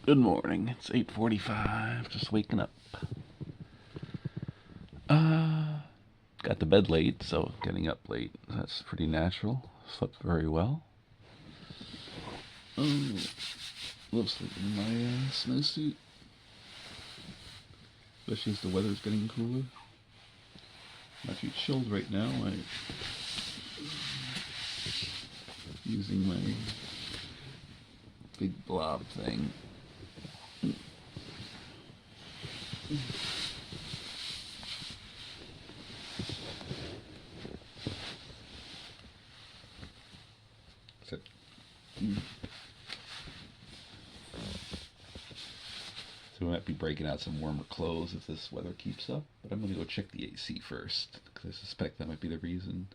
Good morning. It's 8:45. Just waking up. Got to bed late, so getting up late. That's pretty natural. Slept very well. Love sleeping in my snowsuit, especially as the weather's getting cooler. I'm actually chilled right now. I'm using my big blob thing. So, we might be breaking out some warmer clothes if this weather keeps up, but I'm going to go check the AC first, because I suspect that might be the reason.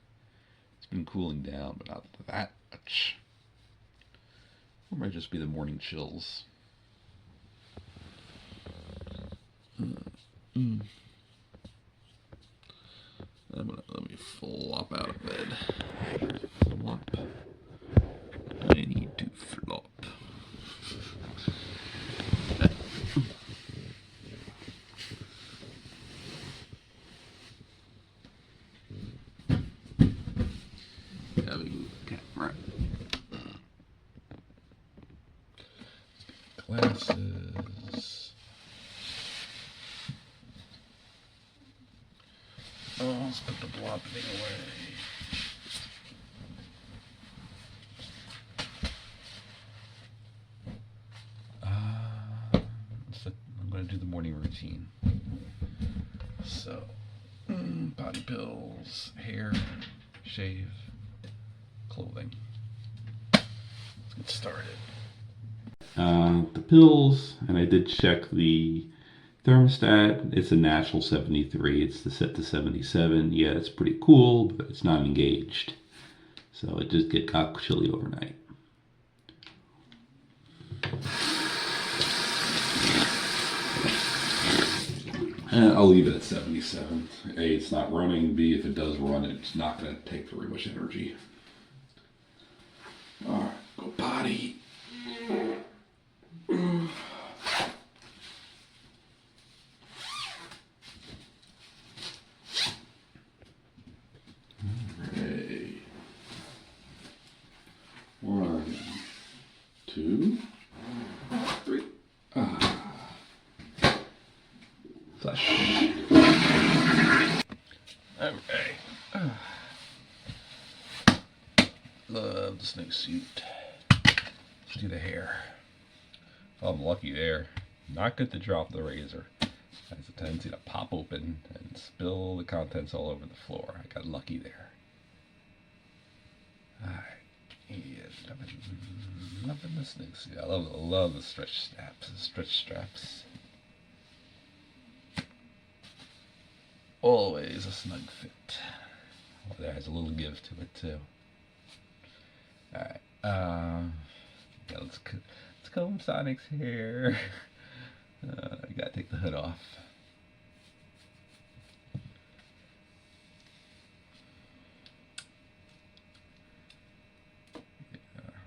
It's been cooling down, but not that much. Or it might just be the morning chills. Let me flop out of bed. Flop. I need to flop. Let me move the camera. Glasses. Oh, let's put the blob thing away. I'm going to do the morning routine. So, body pills, hair, shave, clothing. Let's get started. The pills, and I did check the thermostat. It's a natural 73. It's set to 77. Yeah, it's pretty cool, but it's not engaged. So it just got chilly overnight. And I'll leave it at 77. A, it's not running. B, if it does run, it's not going to take very much energy. Alright, go potty. Okay. 1, 2, 3. Flush. Okay. Love the snowsuit. Let's do the hair. Oh, I'm lucky there. Not good to drop the razor. It has a tendency to pop open and spill the contents all over the floor. I got lucky there. Alright. Yeah, nothing the snowsuit. I love the stretch straps. Always a snug fit. Well, there has a little give to it too. Alright. Yeah, let's comb Sonic's hair. I gotta take the hood off.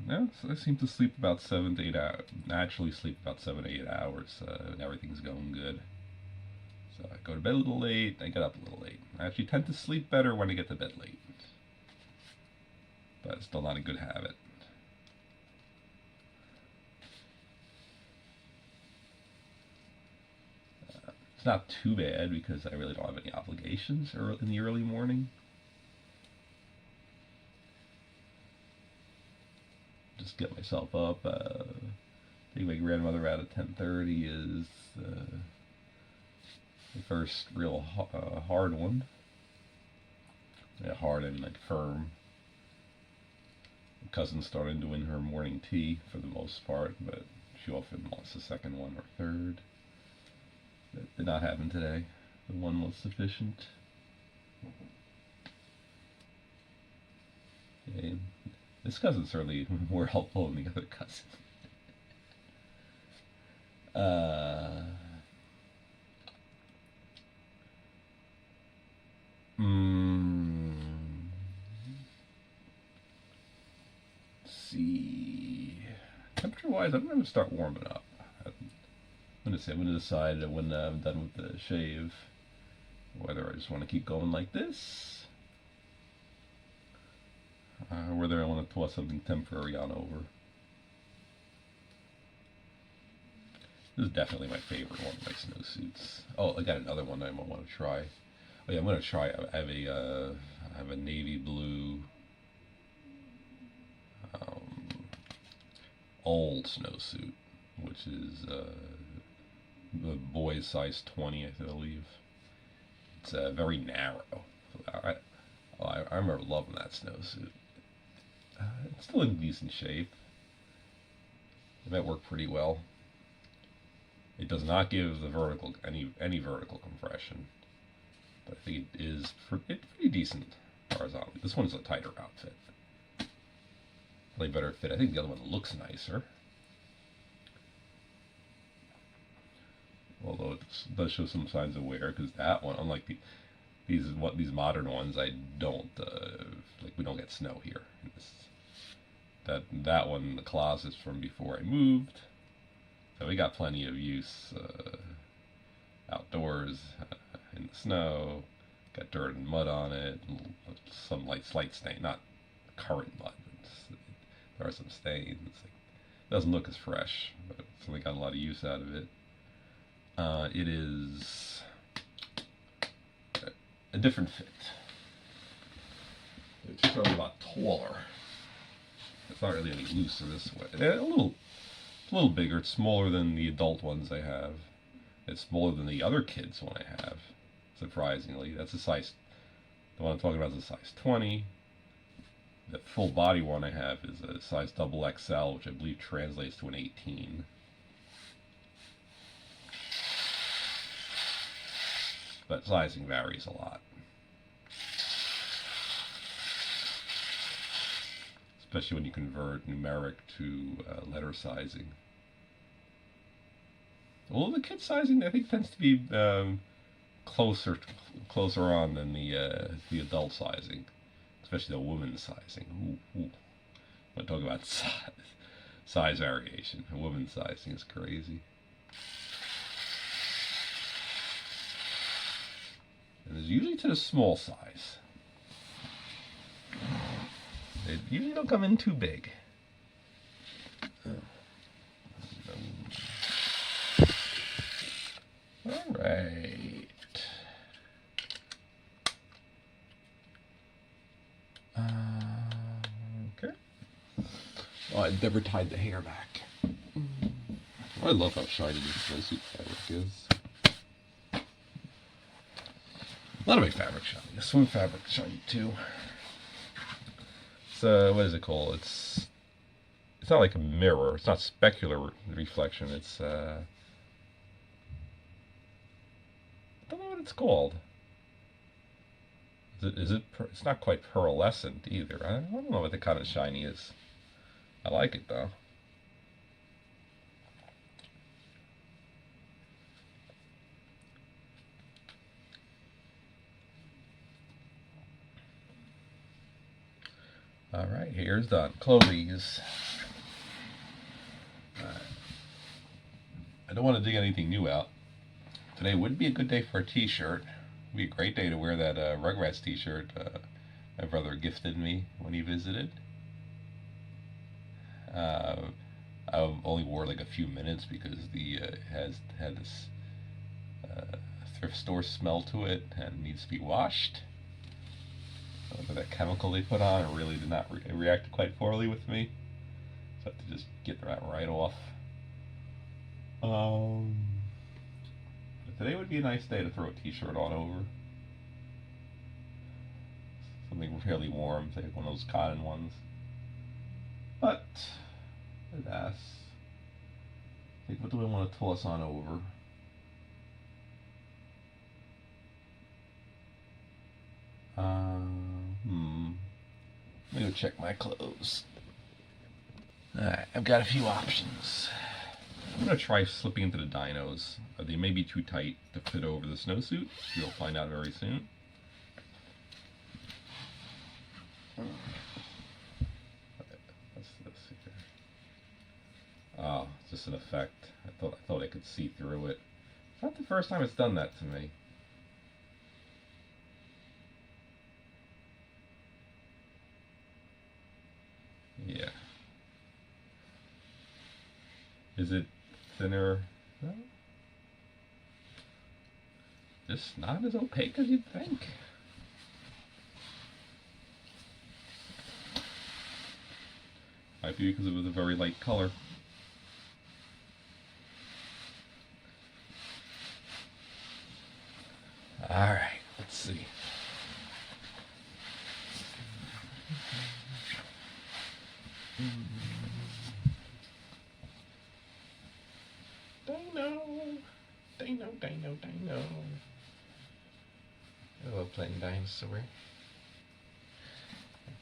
No, so I seem to sleep about 7 to 8 hours. Naturally sleep about 7 to 8 hours, and everything's going good. So I go to bed a little late, I get up a little late. I actually tend to sleep better when I get to bed late. But it's still not a good habit. It's not too bad because I really don't have any obligations in the early morning. Just get myself up. Take my grandmother out at 10:30 is the first real hard one. Yeah, hard and like firm. My cousin started doing her morning tea for the most part, but she often wants the second one or third. That did not happen today. The one was sufficient. Okay. This cousin's certainly more helpful than the other cousin. Let's see. Temperature-wise, I'm going to start warming up. I'm gonna decide when I'm done with the shave whether I just want to keep going like this, or whether I want to toss something temporary on over. This is definitely my favorite one of my snowsuits. Oh, I got another one I might want to try. Oh yeah, I'm gonna try. I have a navy blue old snowsuit, which is the boy's size 20, I believe. It's very narrow. I remember loving that snowsuit. It's still in decent shape. It might work pretty well. It does not give the vertical any vertical compression, but I think it is pretty decent horizontally. This one's a tighter outfit. Probably better fit. I think the other one looks nicer, although it does show some signs of wear. Because that one, unlike these modern ones, I don't like. We don't get snow here. That one in the closet's from before I moved, so we got plenty of use outdoors in the snow. Got dirt and mud on it, some slight stain, not current mud. There are some stains. It doesn't look as fresh, but it's certainly got a lot of use out of it. It is a different fit. It's probably a lot taller. It's not really any looser this way. A little bigger. It's smaller than the adult ones I have. It's smaller than the other kids one I have. Surprisingly, that's a size. The one I'm talking about is a size 20. The full body one I have is a size XXL, which I believe translates to an 18. But sizing varies a lot. Especially when you convert numeric to letter sizing. Well, the kid sizing I think tends to be closer on than the adult sizing. Especially the woman's sizing. Ooh. When I talk about size variation, a woman's sizing is crazy. And it's usually to the small size. They usually don't come in too big. All right. Okay. Oh, I never tied the hair back. I love how shiny this snowsuit fabric is. A lot of my fabric shiny. The swim fabric shiny too. So what is it called? It's not like a mirror. It's not specular reflection. It's I don't know what it's called. It's not quite pearlescent either. I don't know what the kind of shiny is. I like it though. All right, here's done. Clothes. I don't want to dig anything new out. Today would be a good day for a t-shirt. Would be a great day to wear that Rugrats t-shirt my brother gifted me when he visited. I only wore like a few minutes because it had this thrift store smell to it and needs to be washed. But that chemical they put on, it really did not react quite poorly with me. So I have to just get that right off. But today would be a nice day to throw a t-shirt on over. Something fairly warm, say one of those cotton ones. But, alas, I think what do I want to toss on over? Let me go check my clothes. Alright, I've got a few options. I'm going to try slipping into the dinos. They may be too tight to fit over the snowsuit. You'll find out very soon. What's this here? Oh, it's just an effect. I thought I could see through it. It's not the first time it's done that to me. Yeah. Is it thinner? No. Just not as opaque as you'd think. Might be because it was a very light color. Alright, let's see. Dino. I love playing dinosaur.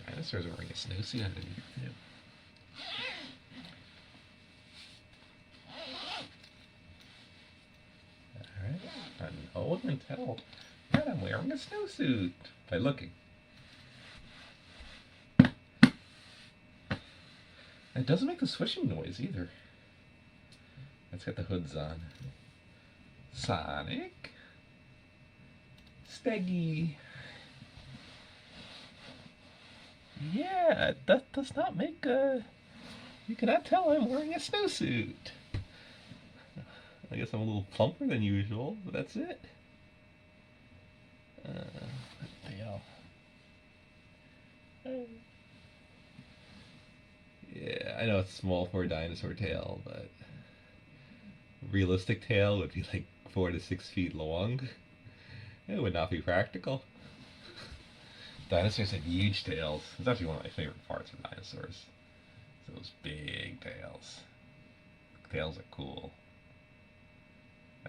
Dinosaurs are wearing a snowsuit underneath too. Alright, no one can tell that I'm wearing a snowsuit by looking. It doesn't make the swishing noise either. Let's get the hoods on. Sonic. Steggy. Yeah, that does not make a... You cannot tell I'm wearing a snowsuit. I guess I'm a little plumper than usual, but that's it. Tail. Yeah, I know it's small for a dinosaur tail, but realistic tail would be like 4 to 6 feet long. It would not be practical. Dinosaurs have huge tails. It's actually one of my favorite parts of dinosaurs. Those big tails. Tails are cool.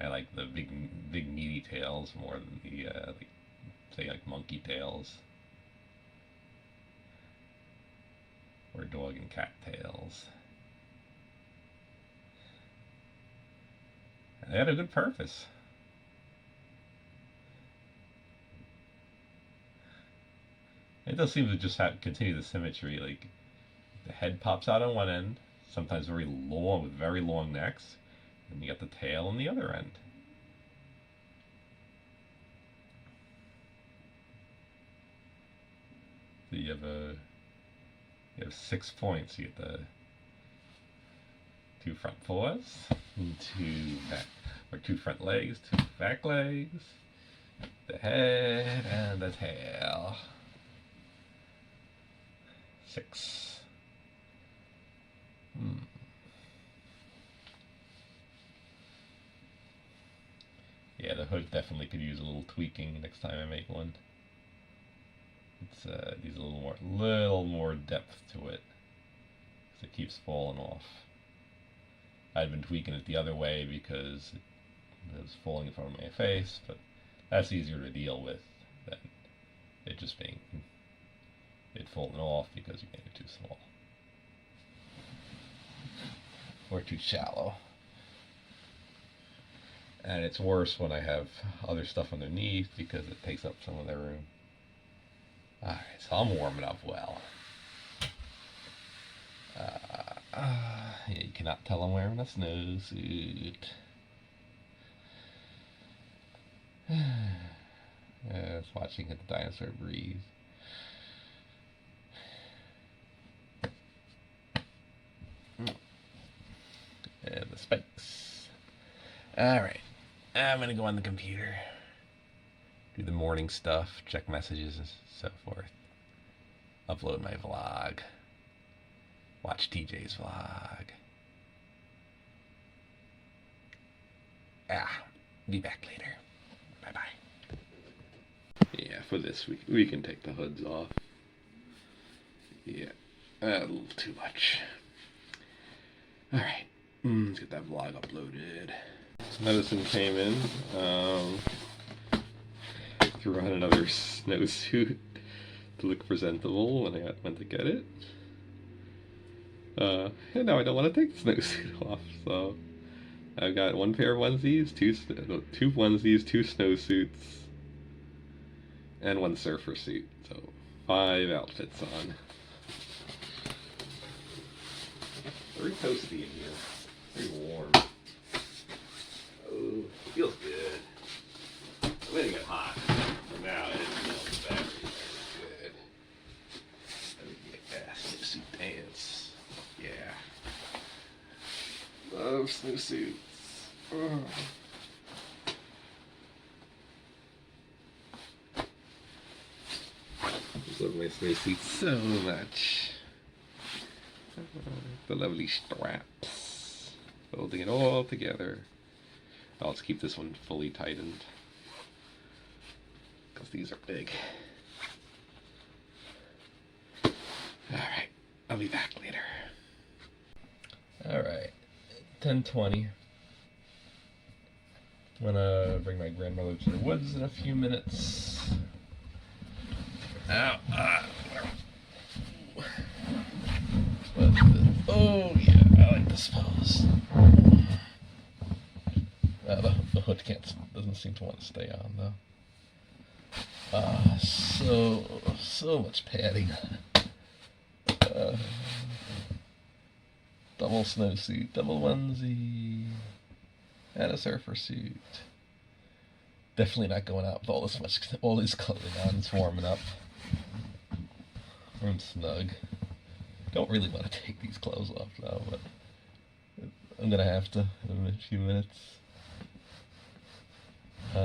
I like the big meaty tails more than the say like monkey tails or dog and cat tails. And they had a good purpose. It does seem to just continue the symmetry. Like the head pops out on one end, sometimes very long with very long necks, and you got the tail on the other end. So you have 6 points. You get the 2 front paws, and 2 front legs, 2 back legs, the head, and the tail. 6. Yeah, the hood definitely could use a little tweaking next time I make one. It's needs a little more depth to it, because it keeps falling off. I'd been tweaking it the other way because it was falling in front of my face, but that's easier to deal with than it just being falling off because you made it too small or too shallow. And it's worse when I have other stuff underneath because it takes up some of the room. Alright, so I'm warming up well. Yeah, you cannot tell I'm wearing a snowsuit. It's watching the dinosaur breathe. And the spikes. Alright, I'm gonna go on the computer, do the morning stuff, check messages and so forth, upload my vlog, watch TJ's vlog. Be back later. Bye bye. Yeah, for this we can take the hoods off. Yeah, a little too much. Alright, let's get that vlog uploaded. Medicine came in. Threw on another snowsuit to look presentable when I went to get it. And now I don't want to take the snowsuit off, so I've got 1 pair of onesies, 2 onesies, 2 snowsuits, and 1 surfer suit. So 5 outfits on. Very toasty in here. Very warm. Oh, feels good. I'm letting it hot. For now, it smells very, very good. Let me get that snowsuit dance. Yeah. Love snowsuits. Oh. I love my snowsuits so much. The lovely straps. Holding it all together. I'll just keep this one fully tightened. Because these are big. Alright, I'll be back later. Alright, 10:20. I'm gonna bring my grandmother to the woods in a few minutes. Ow, oh yeah, I like this pose. The hood doesn't seem to want to stay on though. So much padding. Double snowsuit, double onesie, and a surfer suit. Definitely not going out with all this clothing on. It's warming up. I'm snug. Don't really want to take these clothes off now, but I'm gonna have to in a few minutes. I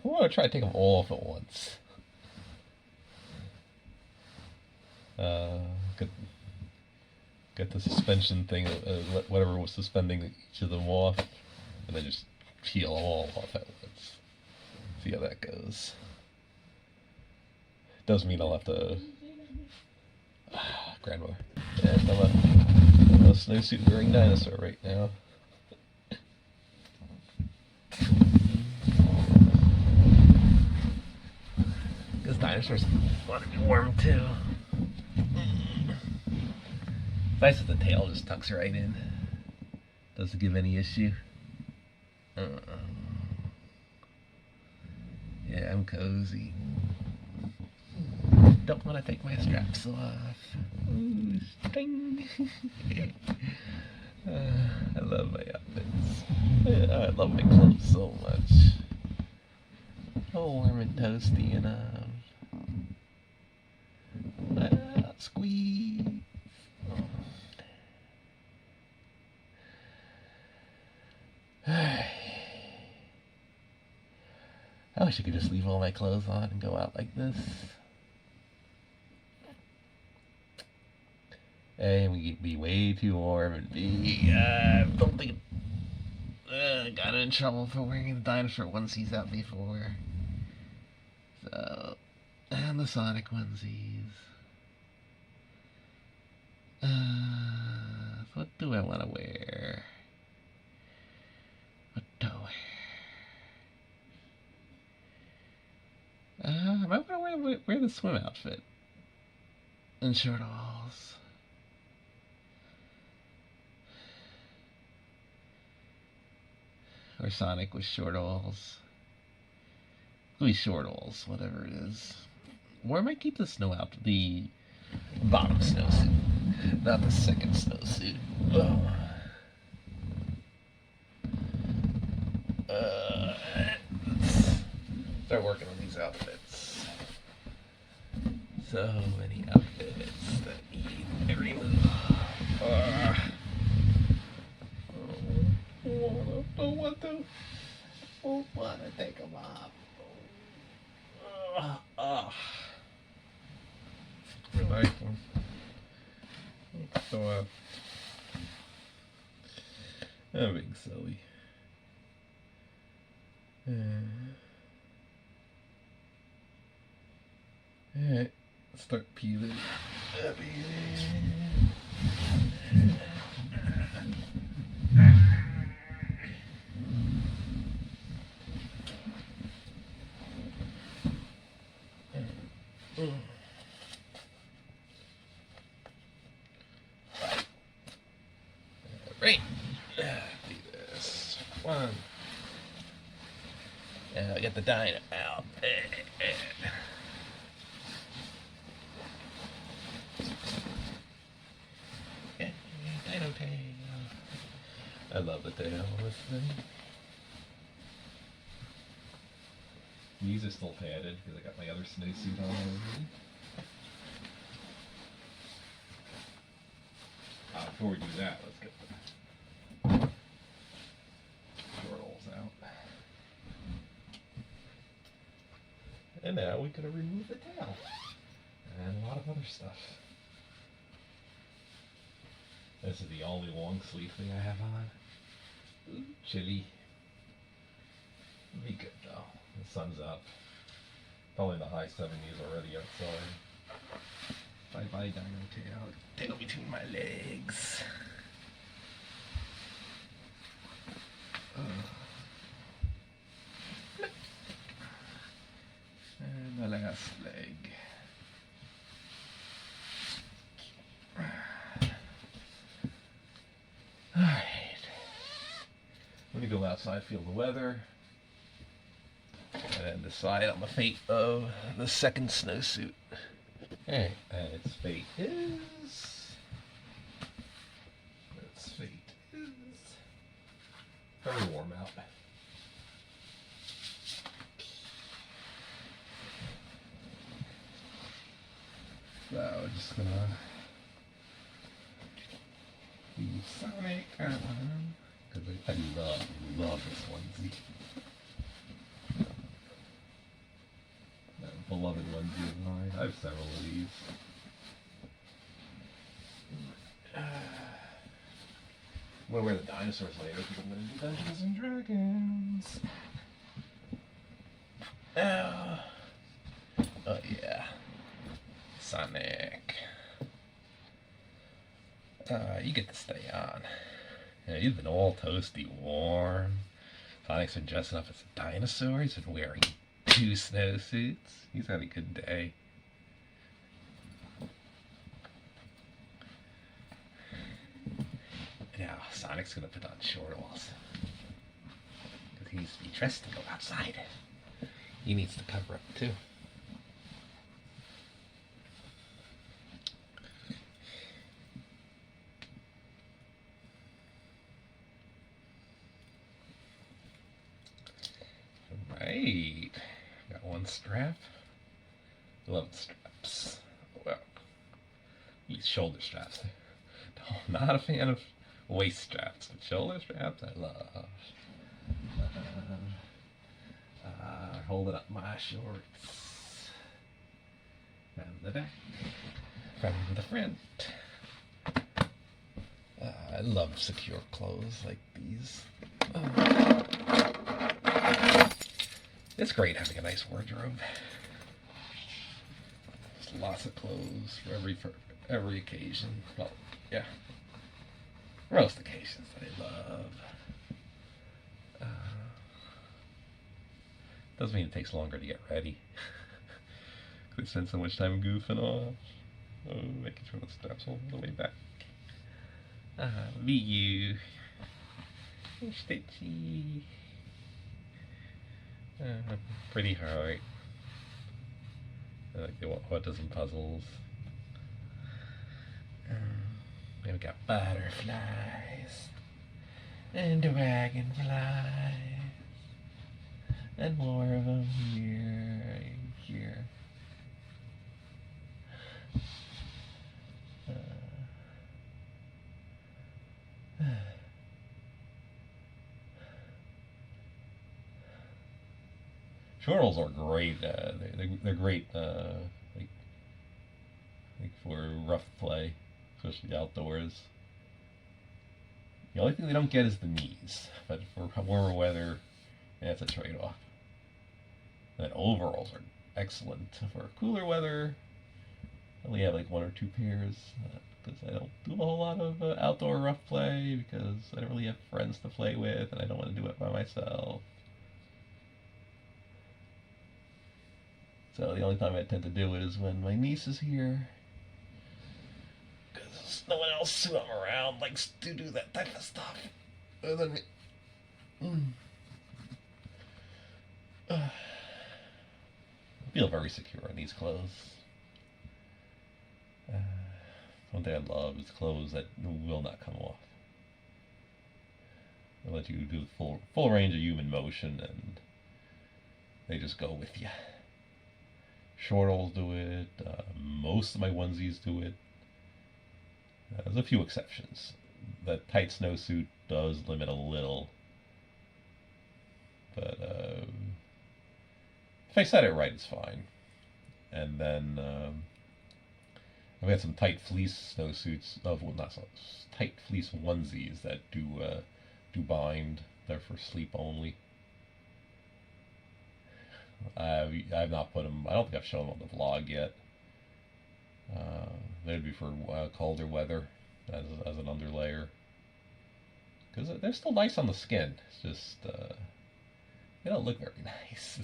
want to try to take them all off at once. Get the suspension thing, whatever was suspending each of them off, and then just peel them all off at once. See how that goes. Does mean I'll have to. Grandmother. And I'm a snowsuit wearing dinosaur right now. Because dinosaurs want to be warm too. Nice that the tail just tucks right in. Doesn't give any issue. Yeah, I'm cozy. Don't want to take my straps off. Ooh, sting. I love my outfits. I love my clothes so much. Oh, warm and toasty enough. Squeeze. I wish I could just leave all my clothes on and go out like this. A, we'd be way too warm, and B, don't think got in trouble for wearing the dinosaur onesies out before. So, and the Sonic onesies. What do I want to wear? What do I wear? I might want to wear the swim outfit and shortalls. Or Sonic with shortalls. It'll be shortalls, whatever it is. Or I might keep the snow out, the bottom snowsuit, not the second snowsuit. Oh. Let's start working on these outfits. So many outfits that need every move. Don't want to take them off. I like them. So, I'm being silly. Alright, let's start peeling. Right. Do this. One. I get the dino out. tail. I love the tail of this thing. These are still padded because I got my other snowsuit on already. Before we do that, let's get the shortholes out. And now we gotta remove the tail. And a lot of other stuff. This is the only long sleeve thing I have on. Ooh, chilly. Be good though. The sun's up. Probably in the high 70s already outside. Bye bye dino tail. Tail between my legs. And the last leg. Alright. Let me go outside, feel the weather, and then decide on the fate of the second snowsuit. Alright, and its fate is... very warm out. So we're just gonna leave Sonic on, because I love this onesie. That beloved onesie of mine. I have several of these. I'm gonna wear the dinosaurs later because I'm gonna do Dungeons and Dragons. Oh yeah. Sonic. You get to stay on. Yeah, he's been all toasty warm. Sonic's been dressing up as a dinosaur. He's been wearing 2 snowsuits. He's had a good day. Now, Sonic's gonna put on shortholes. Because he needs to be dressed to go outside. He needs to cover up too. Right. Got one strap. Love the straps. Well, these shoulder straps. No, not a fan of waist straps, but shoulder straps I love. Holding up my shorts from the back, from the front. I love secure clothes like these. It's great having a nice wardrobe. There's lots of clothes for every occasion. Well, yeah. Most occasions that I love. Doesn't mean it takes longer to get ready. Because I spend so much time goofing off. Oh, making sure the straps all the way back. Be you. Stitchy. Pretty hard. I like the autism puzzles. Then we got butterflies and dragonflies and more of them here. Shortholes are great. They're great, like for rough play, especially outdoors. The only thing they don't get is the knees, but for warmer weather, that's a trade-off. And then overalls are excellent for cooler weather. I only have like 1 or 2 pairs because I don't do a whole lot of outdoor rough play because I don't really have friends to play with, and I don't want to do it by myself. So the only time I tend to do it is when my niece is here. Because no one else who I'm around likes to do that type of stuff. Other than me. I feel very secure in these clothes. One thing I love is clothes that will not come off. They let you do the full range of human motion, and they just go with you. Shortals do it. Most of my onesies do it. There's a few exceptions. The tight snowsuit does limit a little, but if I set it right, it's fine. And then I've got some tight fleece snowsuits. Well, not so tight fleece onesies that do bind. They're for sleep only. I've not put them. I don't think I've shown them on the vlog yet. They'd be for colder weather as an underlayer, because they're still nice on the skin. It's just they don't look very nice,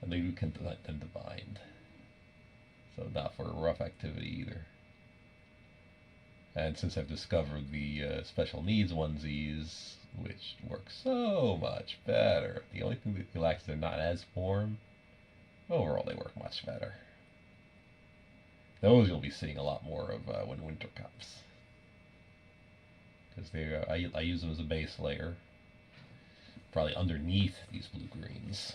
and they do tend to bind. So not for rough activity either. And since I've discovered the special needs onesies, which work so much better, the only thing that lacks, they're not as warm. Overall, they work much better. Those you'll be seeing a lot more of when winter comes, because I use them as a base layer, probably underneath these blue-greens.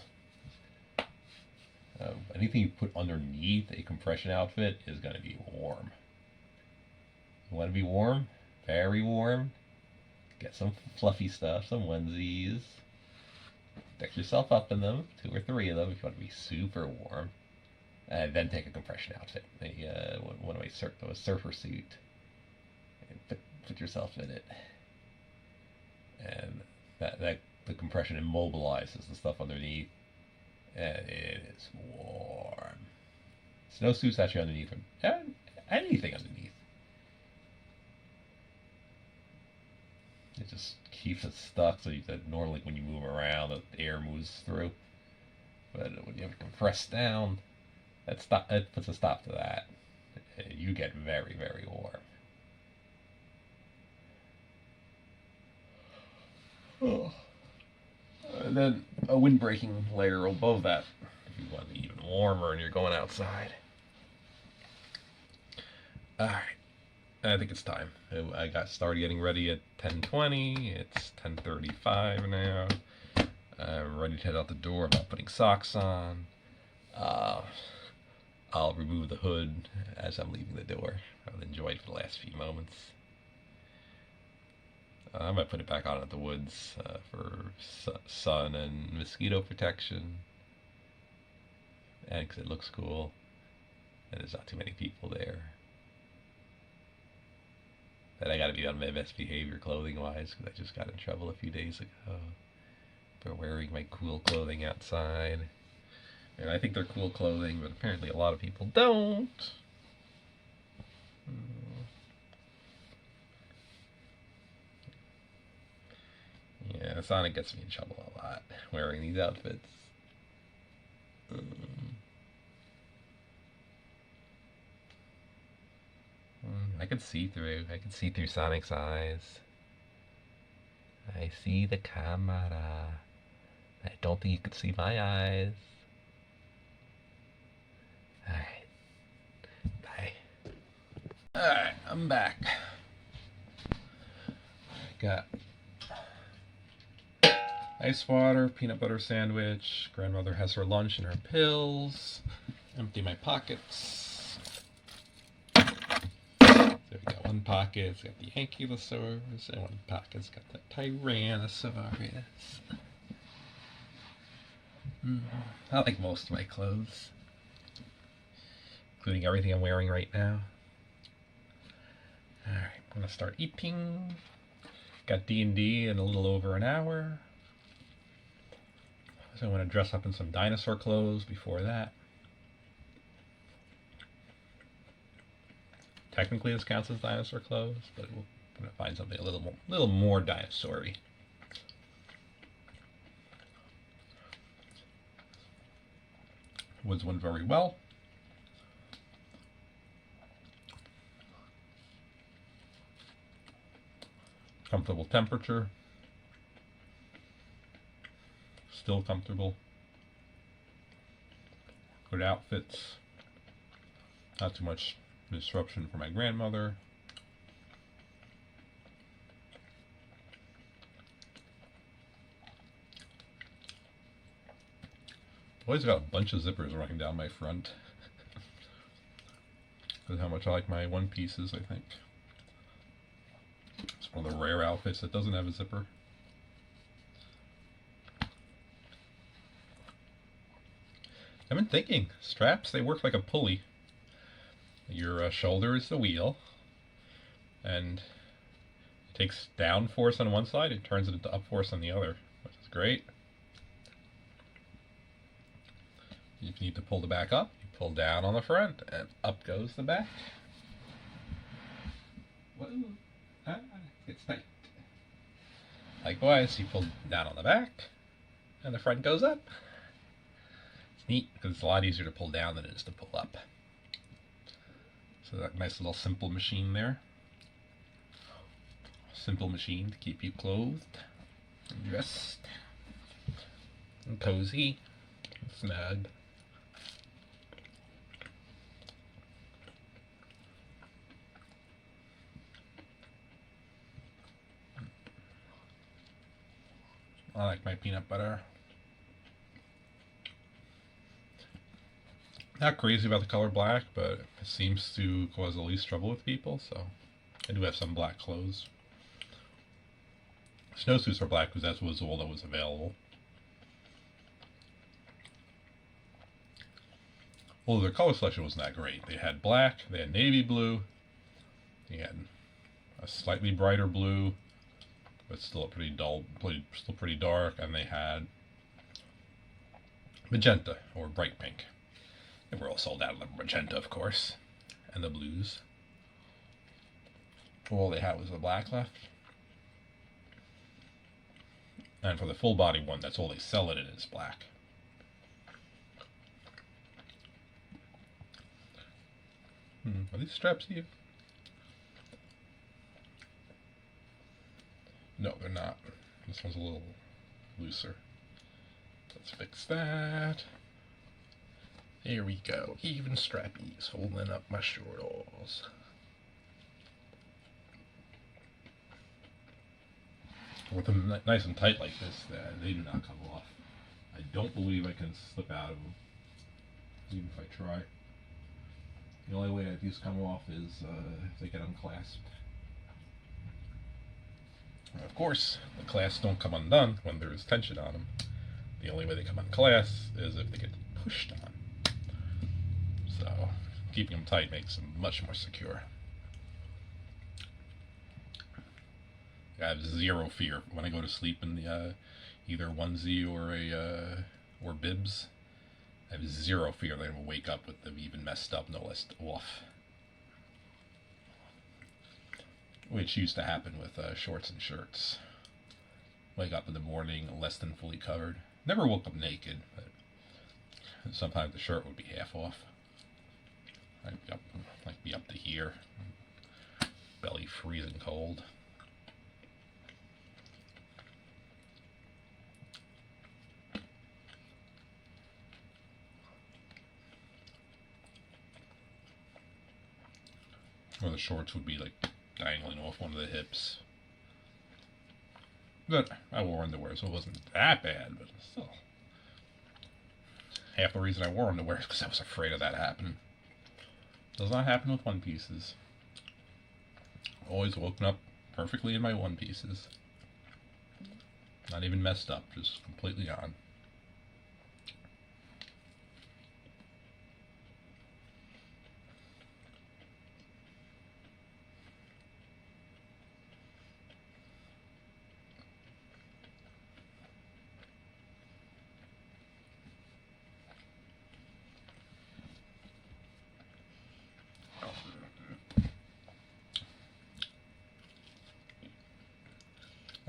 Anything you put underneath a compression outfit is going to be warm. You want to be warm? Very warm? Get some fluffy stuff, some onesies. Deck yourself up in them, 2 or 3 of them if you want to be super warm. And then take a compression outfit. One of my surfer suit. And put yourself in it. And that the compression immobilizes the stuff underneath. And it is warm. Snowsuits actually underneath them. Anything underneath. It just keeps it stuck, so that normally when you move around, the air moves through. But when you have it compressed down, it puts a stop to that. You get very, very warm. Oh. And then a wind-breaking layer above that if you want to be even warmer and you're going outside. Alright, I think it's time. I got started getting ready at 10:20. It's 10:35 now. I'm ready to head out the door. I'm not putting socks on. I'll remove the hood as I'm leaving the door. I've enjoyed for the last few moments. I might put it back on at the woods for sun and mosquito protection, and because it looks cool, and there's not too many people there. But I got to be on my best behavior clothing-wise, because I just got in trouble a few days ago for wearing my cool clothing outside. And I think they're cool clothing, but apparently a lot of people don't. Yeah, Sonic gets me in trouble a lot wearing these outfits. I can see through Sonic's eyes. I see the camera. I don't think you can see my eyes. Alright. Bye. Alright, I'm back. I got ice water, peanut butter sandwich. Grandmother has her lunch and her pills. Empty my pockets. So we got one pocket, it's got the Ankylosaurus, and one pocket's got the Tyrannosaurus. I like most of my clothes, including everything I'm wearing right now. Alright, I'm gonna start eating. Got D&D in a little over an hour. So I'm gonna dress up in some dinosaur clothes before that. Technically this counts as dinosaur clothes, but we're gonna find something a little more dinosaur-y. Woods went very well. Comfortable temperature. Still comfortable. Good outfits. Not too much Disruption for my grandmother. Always got a bunch of zippers running down my front. That's how much I like my one pieces, I think. It's one of the rare outfits that doesn't have a zipper. I've been thinking, straps, they work like a pulley. Your shoulder is the wheel, and it takes down force on one side, it turns it into up force on the other, which is great. If you need to pull the back up, you pull down on the front, and up goes the back. Whoa. It's tight. Likewise, you pull down on the back, and the front goes up. It's neat, because it's a lot easier to pull down than it is to pull up. So that nice little simple machine there. Simple machine to keep you clothed, and dressed, and cozy, and snug. I like my peanut butter. Not crazy about the color black, but it seems to cause the least trouble with people, so I do have some black clothes. Snowsuits are black because that was all that was available. Although their color selection wasn't that great. They had black, they had navy blue, they had a slightly brighter blue, but still a pretty dull, still pretty dark, and they had magenta, or bright pink. They were all sold out of the magenta, of course, and the blues. All they had was the black left. And for the full body one, that's all they sell it in is black. Are these straps here? No, they're not. This one's a little looser. Let's fix that. Here we go. Even strappies holding up my shorts. With them nice and tight like this, they do not come off. I don't believe I can slip out of them, even if I try. The only way that these come off is if they get unclasped. And of course, the clasps don't come undone when there is tension on them. The only way they come unclasped is if they get pushed on. So, keeping them tight makes them much more secure. I have zero fear when I go to sleep in the either onesie or bibs. I have zero fear that I will wake up with them even messed up, no less off. Which used to happen with shorts and shirts. Wake up in the morning less than fully covered. Never woke up naked, but sometimes the shirt would be half off. I'd be up to here, belly freezing cold. Or the shorts would be like dangling off one of the hips. But I wore underwear, so it wasn't that bad, but still. Half the reason I wore underwear is because I was afraid of that happening. Does not happen with one pieces. Always woken up perfectly in my one pieces. Not even messed up, just completely on.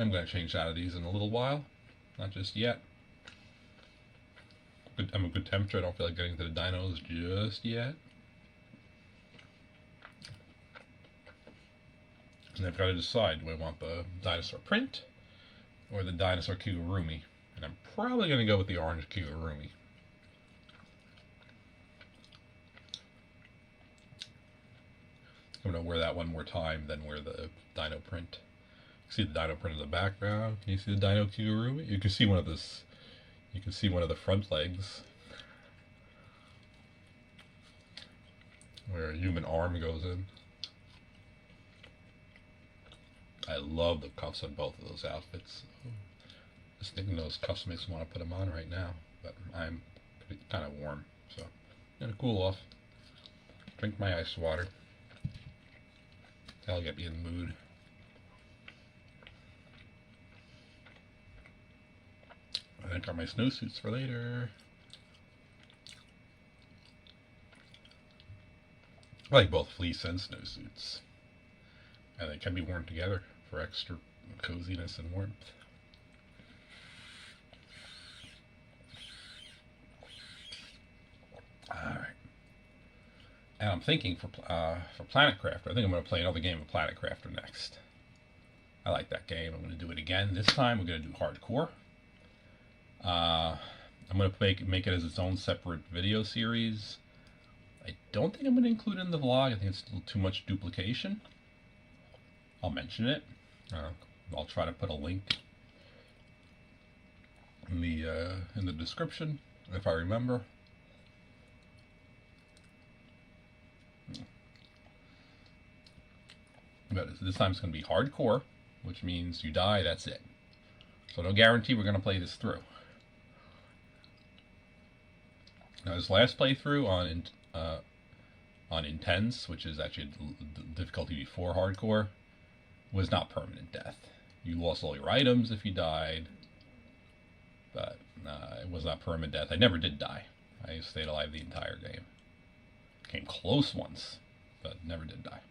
I'm going to change out of these in a little while. Not just yet. I'm a good temperature. I don't feel like getting to the dynos just yet. And I've got to decide, do I want the dinosaur print or the dinosaur kigurumi? And I'm probably going to go with the orange kigurumi. I'm going to wear that one more time, then wear the dino print. See the dino print in the background. Can you see the dino kangaroo? You can see one of this. You can see one of the front legs, where a human arm goes in. I love the cuffs on both of those outfits. Just thinking those cuffs makes me want to put them on right now, but I'm kind of warm, so I'm gonna cool off. Drink my ice water. That'll get me in the mood. I got my snowsuits for later. I like both fleece and snowsuits, and they can be worn together for extra coziness and warmth. Alright. And I'm thinking for Planet Crafter, I think I'm going to play another game of Planet Crafter next. I like that game. I'm going to do it again. This time we're going to do hardcore. I'm going to make it as its own separate video series. I don't think I'm going to include it in the vlog. I think it's a little too much duplication. I'll mention it. I'll try to put a link in the description if I remember. But this time it's going to be hardcore, which means you die, that's it. So no guarantee we're going to play this through. Now this last playthrough on Intense, which is actually the difficulty before hardcore, was not permanent death. You lost all your items if you died, but it was not permanent death. I never did die. I stayed alive the entire game. Came close once, but never did die.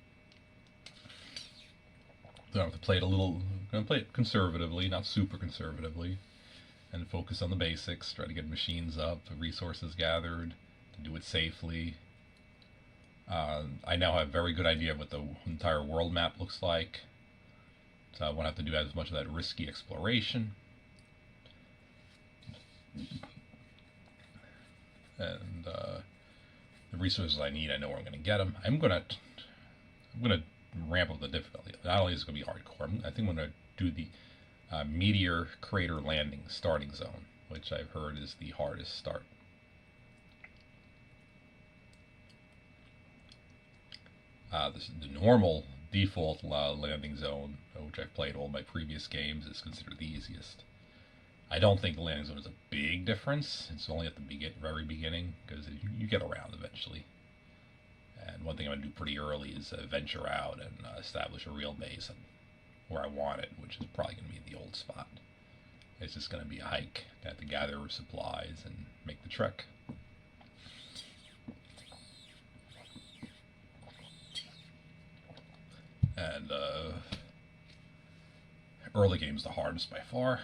So I have to play it I'm going to play it conservatively, not super conservatively, and focus on the basics, try to get machines up, resources gathered, to do it safely. I now have a very good idea of what the entire world map looks like, so I won't have to do as much of that risky exploration. And the resources I need, I know where I'm going to get them. I'm going to ramp up the difficulty. Not only is it going to be hardcore, I think I'm going to do the meteor crater landing starting zone, which I've heard is the hardest start. The normal default landing zone, which I've played all my previous games, is considered the easiest. I don't think the landing zone is a big difference. It's only at the very beginning, because you get around eventually. And one thing I'm going to do pretty early is venture out and establish a real base where I want it, which is probably going to be the old spot. It's just going to be a hike. I have to gather supplies and make the trek. And early game's the hardest by far,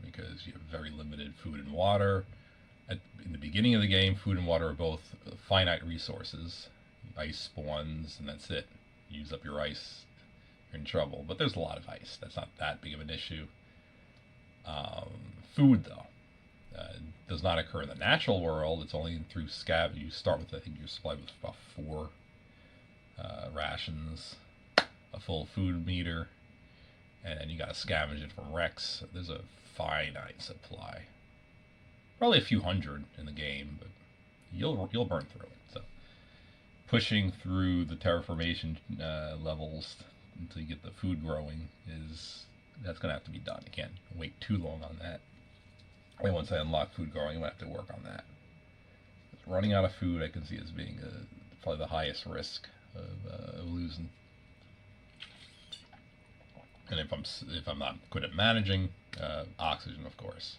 because you have very limited food and water. In the beginning of the game, food and water are both finite resources. Ice spawns, and that's it. Use up your ice, you're in trouble. But there's a lot of ice. That's not that big of an issue. Food, though, does not occur in the natural world. It's only through scavenging. You start with, I think you're supplied with about 4 rations, a full food meter, and then you got to scavenge it from wrecks. There's a finite supply. Probably a few hundred in the game, but you'll burn through it. So pushing through the terraformation levels until you get the food growing that's going to have to be done. You can't wait too long on that. And once I unlock food growing, I'm going to have to work on that. Running out of food I can see as being probably the highest risk of losing. And if I'm not good at managing, oxygen, of course.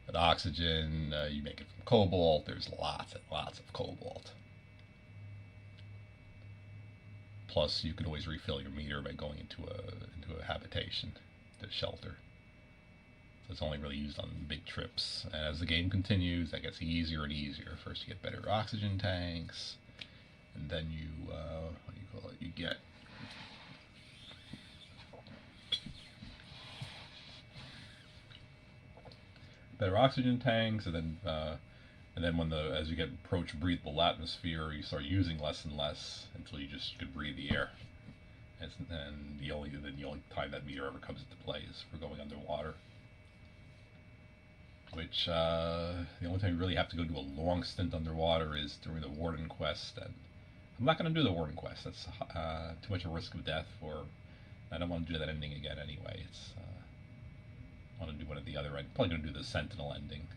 But oxygen, you make it from cobalt. There's lots and lots of cobalt. Plus, you can always refill your meter by going into a habitation, to shelter. So it's only really used on big trips. And as the game continues, that gets easier and easier. First, you get better oxygen tanks, and then you what do you call it? You get better oxygen tanks, and then And then as you get approach breathable atmosphere, you start using less and less until you just could breathe the air. And the only time that meter ever comes into play is for going underwater. Which the only time you really have to go do a long stint underwater is during the Warden quest. And I'm not going to do the Warden quest. That's too much a risk of death for. I don't want to do that ending again anyway. I want to do one at the other end. Probably going to do the Sentinel ending,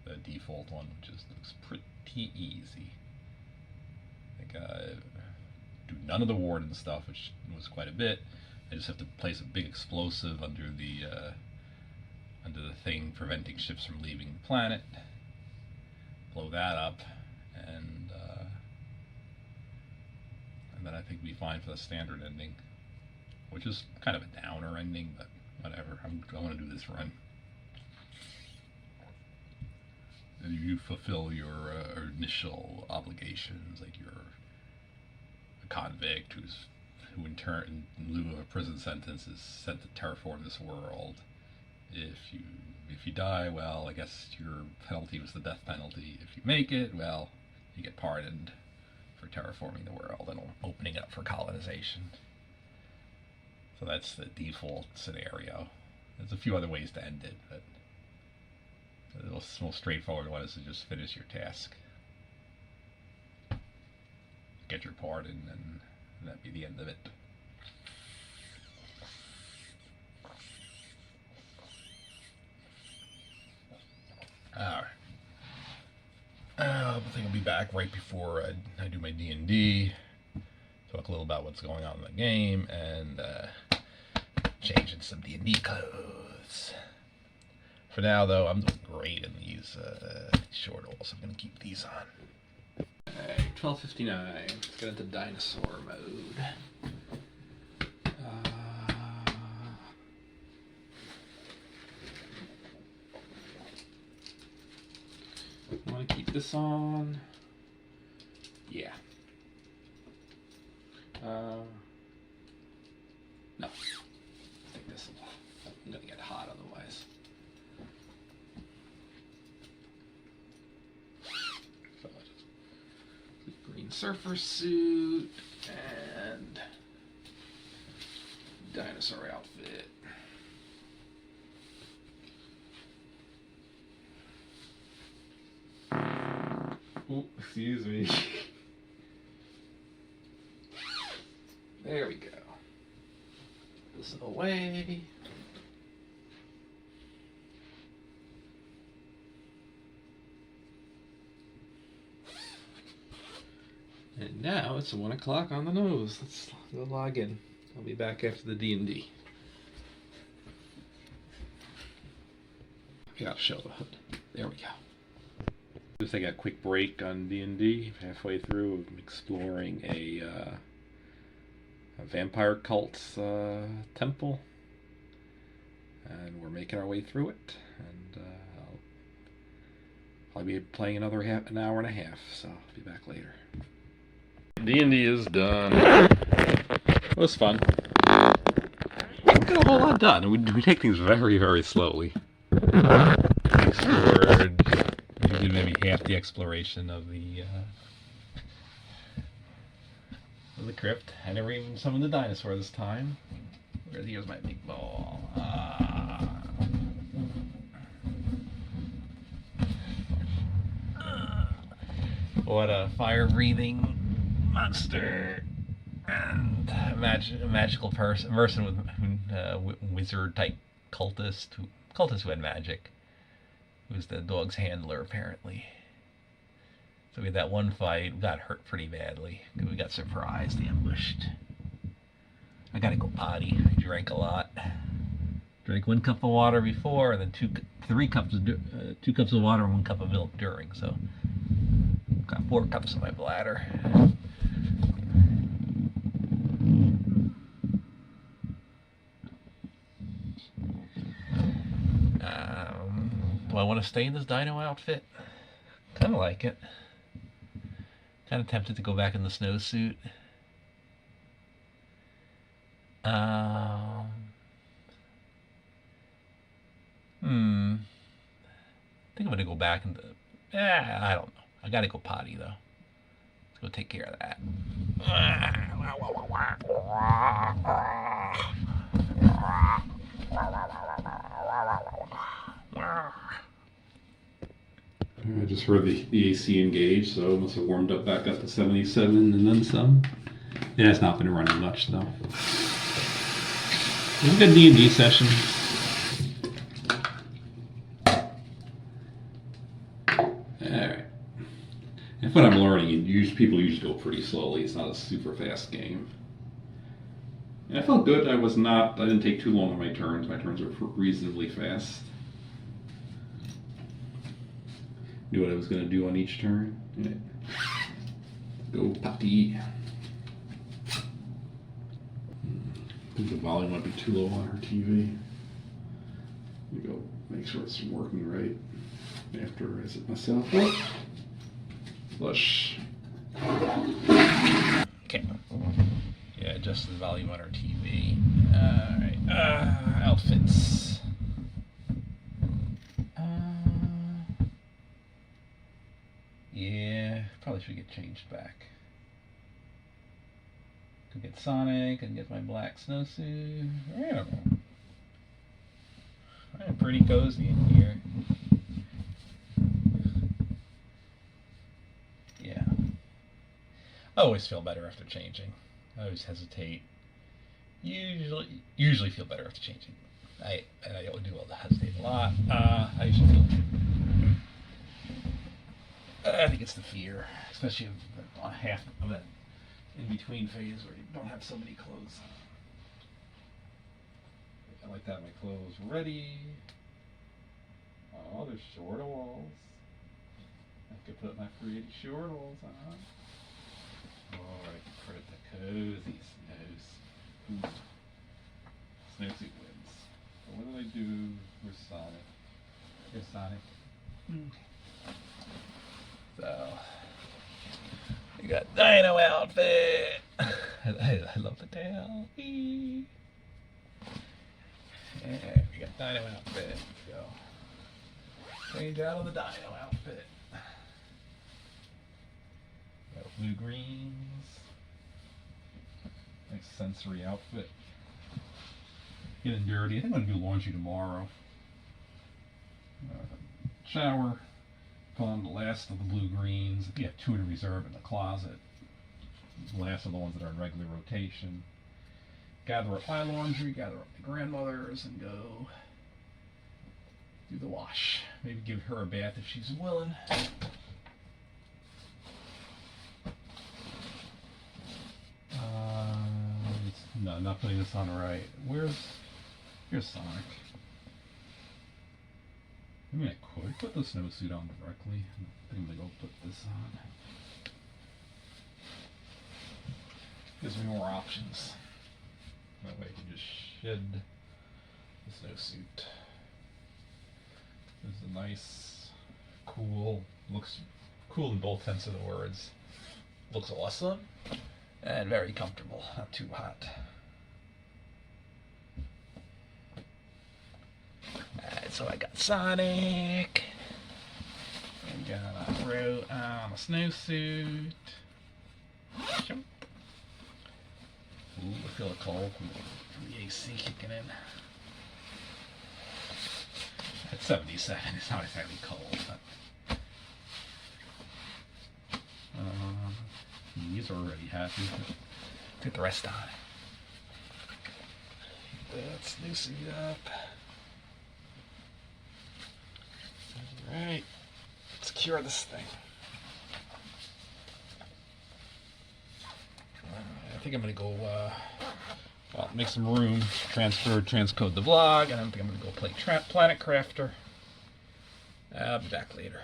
the default one, which looks pretty easy. I think do none of the Warden stuff, which was quite a bit. I just have to place a big explosive under the thing preventing ships from leaving the planet. Blow that up, and then I think we'll be fine for the standard ending, which is kind of a downer ending, but whatever. I want to do this run. And you fulfill your initial obligations, like you're a convict who in turn, in lieu of a prison sentence, is sent to terraform this world. If you die, well, I guess your penalty was the death penalty. If you make it, well, you get pardoned for terraforming the world and opening it up for colonization. So that's the default scenario. There's a few other ways to end it, but the most straightforward one is to just finish your task, get your pardon, and that'd be the end of it. Alright. I think I'll be back right before I do my D&D, talk a little about what's going on in the game, and changing some D&D clothes. For now, though, I'm doing great in these short alls. I'm going to keep these on. Alright, 12:59. Let's get into dinosaur mode. I want to keep this on. Yeah. No. I think this will. I'm going to get hot otherwise. So, green surfer suit and dinosaur outfit. Oh, excuse me. There we go. This away. And now it's 1 o'clock on the nose. Let's go log in. I'll be back after the D&D. I gotta show the hood. There we go. Just take a quick break on D&D. Halfway through, I'm exploring a vampire cult's temple, and we're making our way through it. And I'll probably be playing another an hour and a half, so I'll be back later. D&D is done. It was fun. We got a whole lot done. We take things very, very slowly. We explored. We did maybe half the exploration of the crypt. I never even summoned the dinosaur this time. Here's my big ball. What a fire-breathing monster and a magical person with wizard-type cultist who had magic. Who was the dog's handler, apparently. So we had that one fight. We got hurt pretty badly. We got surprised, ambushed. I gotta go potty. I drank a lot. Drank 1 cup of water before, and then 2 cups of water and 1 cup of milk during. So got 4 cups in my bladder. Do I want to stay in this dino outfit? Kind of like it. Kind of tempted to go back in the snowsuit. I think I'm going to go back I don't know. I gotta go potty though. Let's go take care of that. I just heard the AC engage, so it must have warmed up back up to 77 and then some. Yeah, it's not been running much though. It was a good D&D session. Alright. And what I'm learning, people usually go pretty slowly. It's not a super fast game. And I felt good. I didn't take too long on my turns. My turns were reasonably fast. Knew what I was going to do on each turn. Yeah. Go potty. I think the volume might be too low on her TV. Let me go make sure it's working right after I visit myself. Oh. Flush. Okay. Yeah, adjust the volume on our TV. Alright. Outfits. Yeah, probably should get changed back. Could get Sonic and get my black snowsuit. I don't know. I'm pretty cozy in here. Yeah. I always feel better after changing. I always hesitate. Usually feel better after changing. I do hesitate a lot. I usually feel. I think it's the fear, especially on half of that in-between phase where you don't have so many clothes. I like to have my clothes ready. Oh, there's shortals. I could put my pretty shortals on. Oh, I can put the cozy snowsuit. Snowsuit wins. So what did I do? Where's Sonic? Here's Sonic. So, we got Dino outfit. I love the tail. Yeah, we got Dino outfit. Let's go. Change out of the Dino outfit. Got blue greens. Nice sensory outfit. Getting dirty. I think I'm gonna do laundry tomorrow. Shower. Put on the last of the blue greens. If you have two in reserve in the closet, the last of the ones that are in regular rotation. Gather up my laundry, gather up my grandmother's, and go do the wash. Maybe give her a bath if she's willing. No, I'm not putting this on right. Here's Sonic. I mean, I could put the snowsuit on directly. I think I'm gonna go put this on. Gives me more options. That way I can just shed the snowsuit. This is a nice, cool, looks cool in both sense of the words. Looks awesome and very comfortable, not too hot. Alright, so I got Sonic. I'm gonna throw on a snowsuit. Jump. Ooh, I feel the cold from the AC kicking in. At 77, it's not exactly cold, but he's already happy. Put the rest on. Let's loosen it up. Alright, let's cure this thing. I think I'm gonna go make some room, transcode the vlog, and I think I'm gonna go play Planet Crafter. I'll be back later.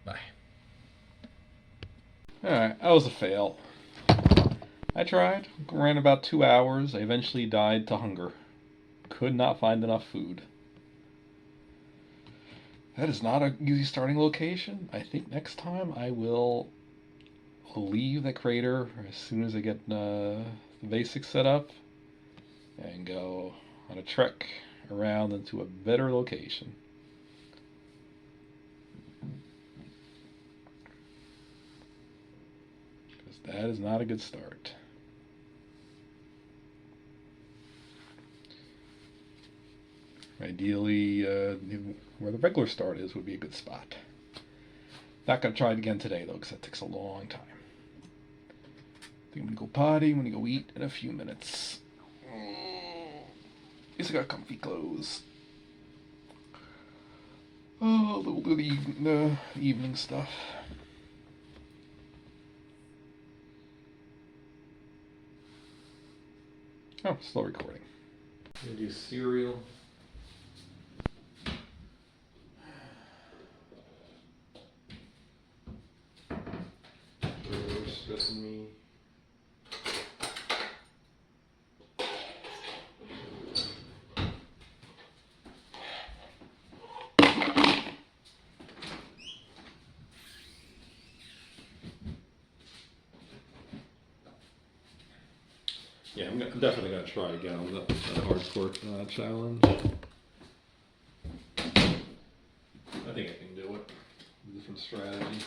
Bye. Alright, that was a fail. I tried, ran about 2 hours, I eventually died to hunger. Could not find enough food. That is not an easy starting location. I think next time I will leave the crater as soon as I get the basics set up and go on a trek around into a better location. That is not a good start. Ideally, where the regular start is would be a good spot. Not going to try it again today, though, because that takes a long time. I think I'm going to go potty. I'm going to go eat in a few minutes. At least I got comfy clothes. Oh, a little bit of the evening stuff. Oh, still recording. I'm going to do cereal. Stressing me. Yeah, I'm definitely going to try again on that hardcore challenge. I think I can do it. Different strategy.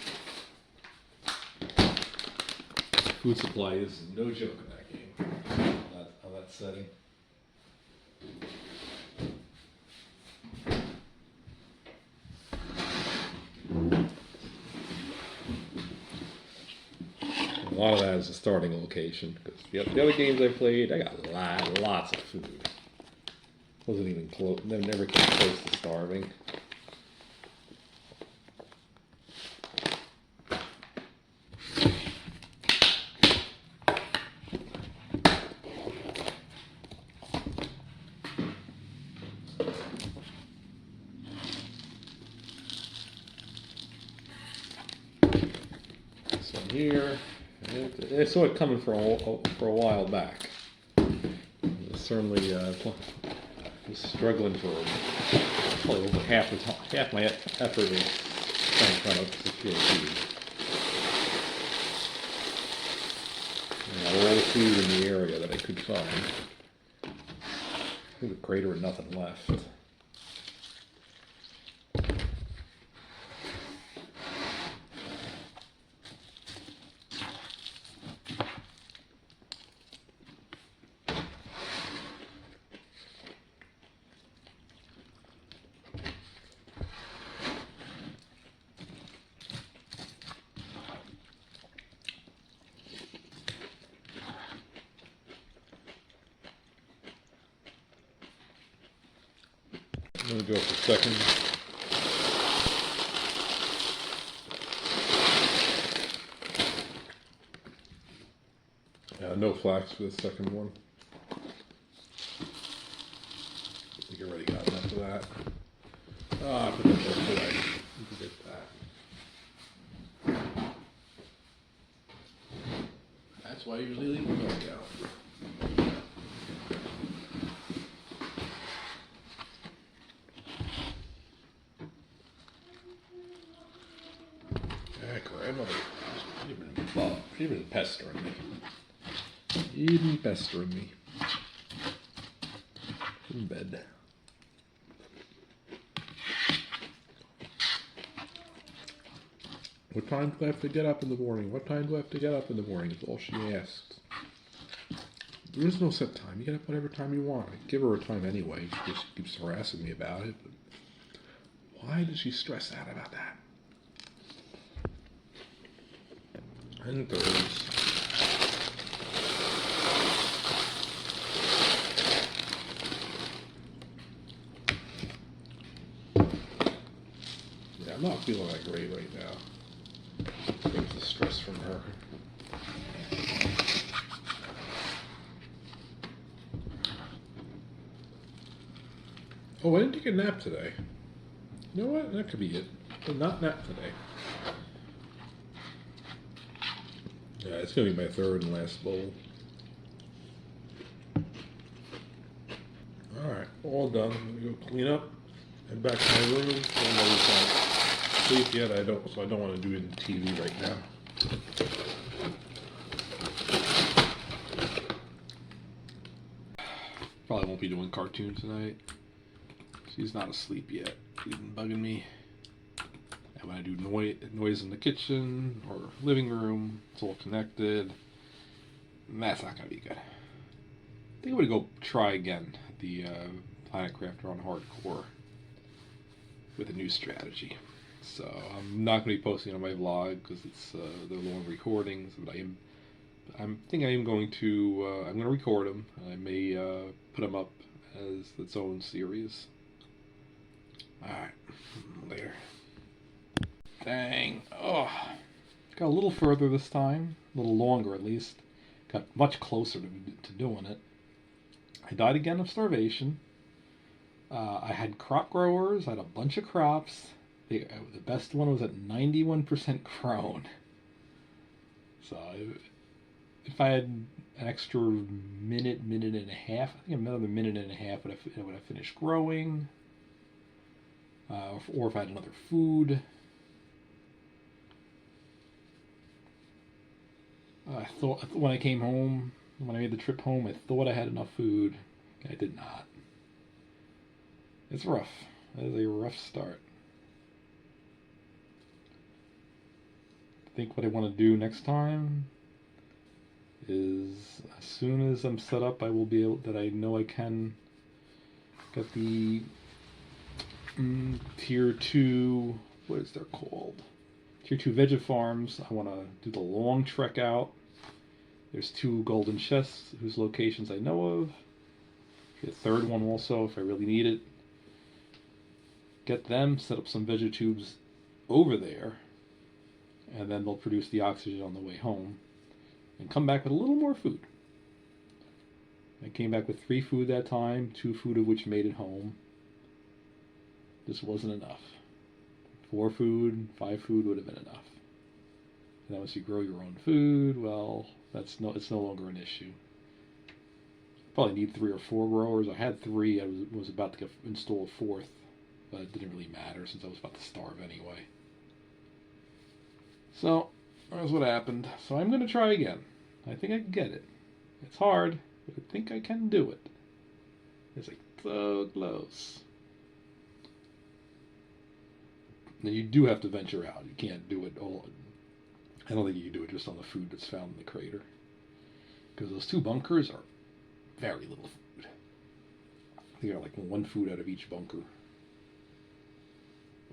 Food supply is no joke in that game. On that setting. A lot of that is the starting location, because the other games I played, I got lots of food. Wasn't even close. Never came close to starving. So here, I saw it coming for a while back. Certainly was struggling for probably over half my effort in trying to secure food. I got all the food in the area that I could find. I think the crater had nothing left. I'm going to go for second. No flax for the second one. I think I already got enough of that. I put that there today. You can get that. That's why I usually leave the milk out. Grandmother, you've been pestering me. You've been pestering me. In bed. What time do I have to get up in the morning? What time do I have to get up in the morning? Is all she asks. There is no set time. You get up whatever time you want. I give her a time anyway. She just keeps harassing me about it. But why does she stress out about that? And thirds. Yeah, I'm not feeling that great right now. I think the stress from her. Oh, I didn't take a nap today. You know what? That could be it. But not nap today. Yeah, it's going to be my third and last bowl. Alright, all done. I'm going to go clean up, head back to my room. I don't know if I'm asleep yet, so I don't want to do it in TV right now. Probably won't be doing cartoons tonight. She's not asleep yet. She's been bugging me. when I do noise in the kitchen or living room, it's all connected. That's not going to be good. I think I'm going to go try again the Planet Crafter on hardcore with a new strategy. So I'm not going to be posting on my vlog because it's they're long recordings, but I'm going to record them. I may put them up as its own series. All right, later. Dang. Oh, got a little further this time, a little longer at least. Got much closer to doing it. I died again of starvation. I had crop growers. I had a bunch of crops. The best one was at 91% grown. So if I had an extra minute and a half, I think another minute and a half would have finished growing. Or if I had another food. I thought when I came home, when I made the trip home, I thought I had enough food. I did not. It's rough. That is a rough start. I think what I want to do next time is, as soon as I'm set up, I will be able, that I know I can get the tier 2, what is they're called? Tier 2 veggie farms. I want to do the long trek out. There's 2 golden chests whose locations I know of. The third one also if I really need it. Get them, set up some vegetubes over there, and then they'll produce the oxygen on the way home, and come back with a little more food. I came back with 3 food that time, 2 food of which made it home. This wasn't enough. 4 food, 5 food would have been enough. And then once you grow your own food, well, it's no longer an issue. Probably need 3 or 4 growers. I had 3. I was about to install a 4th, but it didn't really matter since I was about to starve anyway. So that's what happened. So I'm going to try again. I think I can get it. It's hard, but I think I can do it. It's like so close. Now you do have to venture out. You can't do it all. I don't think you can do it just on the food that's found in the crater, because those 2 bunkers are very little food. They got like 1 food out of each bunker.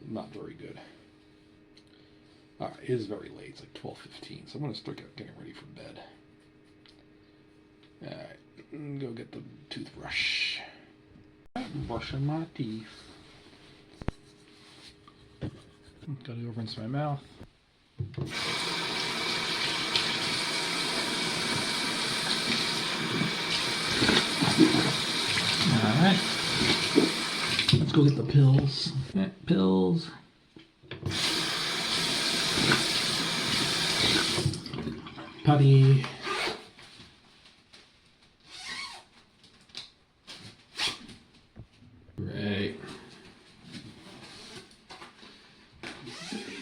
Not very good. Alright, it is very late. It's like 12:15, so I'm going to start getting ready for bed. Alright, go get the toothbrush. I'm brushing my teeth. Got to go rinse my mouth. Alright. Let's go get the pills. Pills. Putty. Right.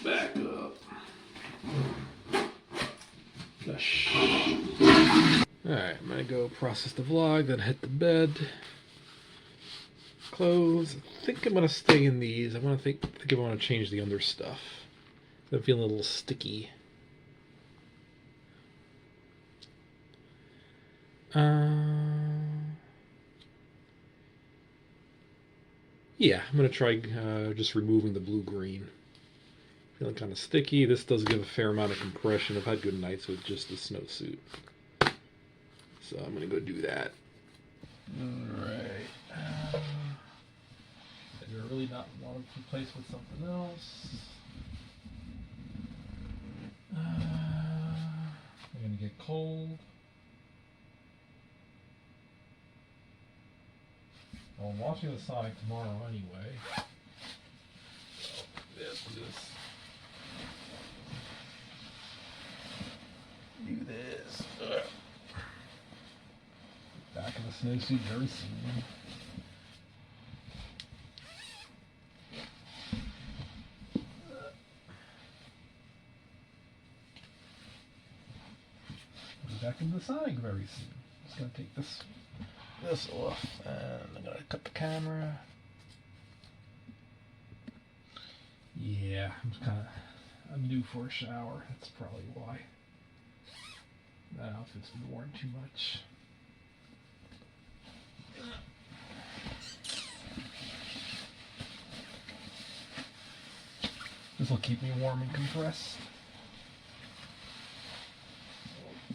Back up. Gosh. Alright, I'm gonna go process the vlog, then hit the bed. Clothes. I think I'm gonna stay in these. I think I want to change the under stuff. I'm feeling a little sticky. Yeah, I'm gonna try just removing the blue-green. Feeling kind of sticky. This does give a fair amount of compression. I've had good nights with just the snowsuit. So I'm gonna go do that. Alright. I really not want to replace with something else. I'm gonna get cold. Well, I'm watching the Sonic tomorrow anyway. So, this. Do this. Back in the snowsuit very soon. Be back in the Sonic very soon. Just gonna take this off, and I'm gonna cut the camera. Yeah, I'm due for a shower. That's probably why. That outfit's been worn too much. This will keep me warm and compressed.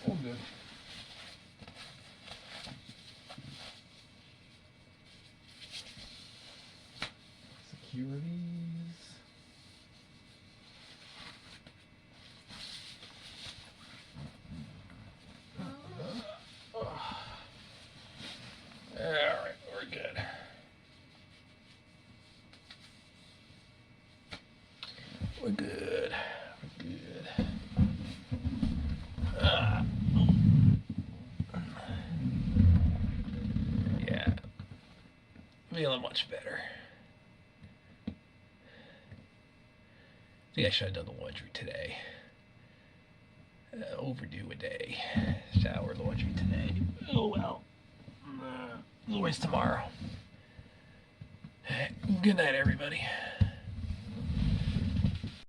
Oh, good. Securities. Alright, we're good. We're good. We're good. Yeah. Feeling much better. I think I should have done the laundry today. Overdue a day. Shower, laundry today. Oh well. Always tomorrow. Good night, everybody.